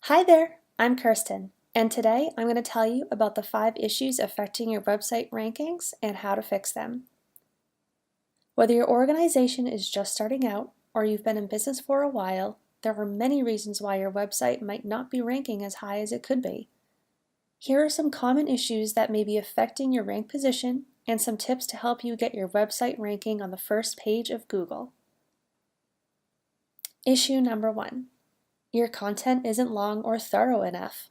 Hi there, I'm Kirsten, and today I'm going to tell you about the 5 issues affecting your website rankings and how to fix them. Whether your organization is just starting out or you've been in business for a while, there are many reasons why your website might not be ranking as high as it could be. Here are some common issues that may be affecting your rank position and some tips to help you get your website ranking on the first page of Google. Issue number 1. Your content isn't long or thorough enough.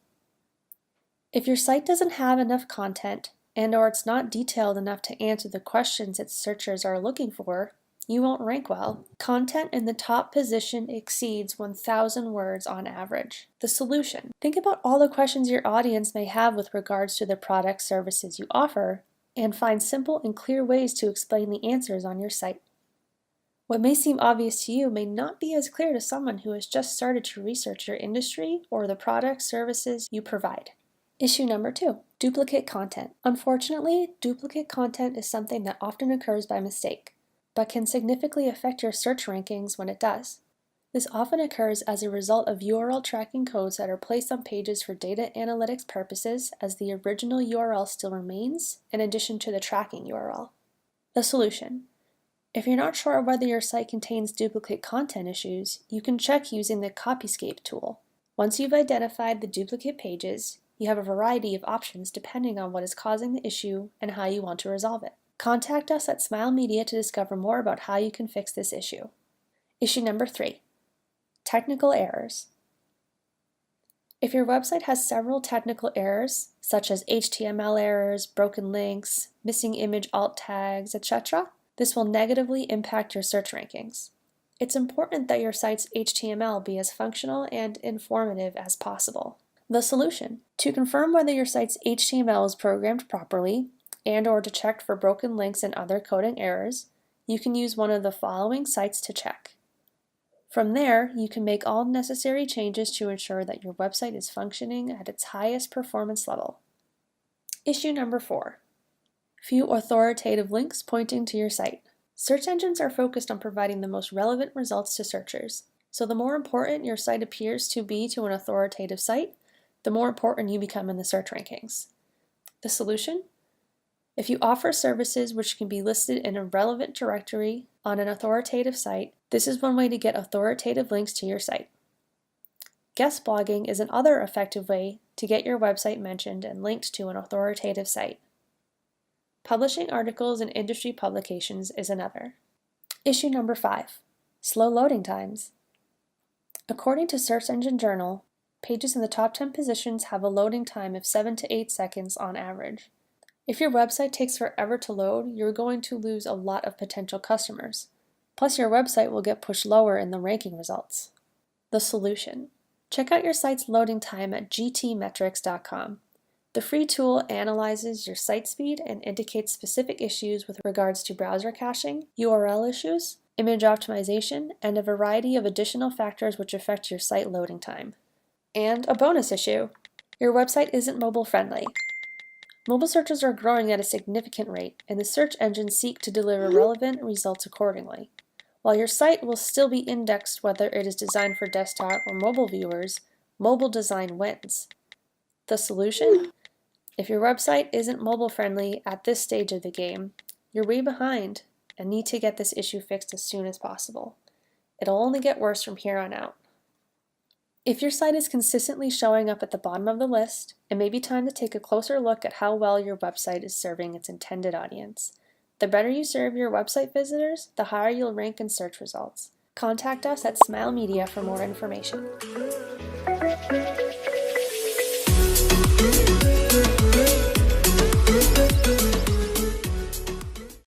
If your site doesn't have enough content and/or it's not detailed enough to answer the questions its searchers are looking for, you won't rank well. Content in the top position exceeds 1,000 words on average. The solution: think about all the questions your audience may have with regards to the products, services you offer, and find simple and clear ways to explain the answers on your site. What may seem obvious to you may not be as clear to someone who has just started to research your industry or the products, services you provide. Issue number 2, duplicate content. Unfortunately, duplicate content is something that often occurs by mistake, but can significantly affect your search rankings when it does. This often occurs as a result of URL tracking codes that are placed on pages for data analytics purposes, as the original URL still remains, in addition to the tracking URL. The solution: if you're not sure whether your site contains duplicate content issues, you can check using the Copyscape tool. Once you've identified the duplicate pages, you have a variety of options depending on what is causing the issue and how you want to resolve it. Contact us at Smile Media to discover more about how you can fix this issue. Issue number 3, technical errors. If your website has several technical errors, such as HTML errors, broken links, missing image alt tags, etc., this will negatively impact your search rankings. It's important that your site's HTML be as functional and informative as possible. The solution: to confirm whether your site's HTML is programmed properly and/or to check for broken links and other coding errors, you can use one of the following sites to check. From there, you can make all necessary changes to ensure that your website is functioning at its highest performance level. Issue number 4, few authoritative links pointing to your site. Search engines are focused on providing the most relevant results to searchers, so the more important your site appears to be to an authoritative site, the more important you become in the search rankings. The solution: if you offer services which can be listed in a relevant directory on an authoritative site, this is one way to get authoritative links to your site. Guest blogging is another effective way to get your website mentioned and linked to an authoritative site. Publishing articles in industry publications is another. Issue number 5, slow loading times. According to Search Engine Journal, pages in the top 10 positions have a loading time of 7 to 8 seconds on average. If your website takes forever to load, you're going to lose a lot of potential customers. Plus, your website will get pushed lower in the ranking results. The solution: check out your site's loading time at gtmetrix.com. The free tool analyzes your site speed and indicates specific issues with regards to browser caching, URL issues, image optimization, and a variety of additional factors which affect your site loading time. And a bonus issue: your website isn't mobile friendly. Mobile searches are growing at a significant rate, and the search engines seek to deliver relevant results accordingly. While your site will still be indexed whether it is designed for desktop or mobile viewers, mobile design wins. The solution: if your website isn't mobile friendly at this stage of the game, you're way behind and need to get this issue fixed as soon as possible. It'll only get worse from here on out. If your site is consistently showing up at the bottom of the list, it may be time to take a closer look at how well your website is serving its intended audience. The better you serve your website visitors, the higher you'll rank in search results. Contact us at Smile Media for more information.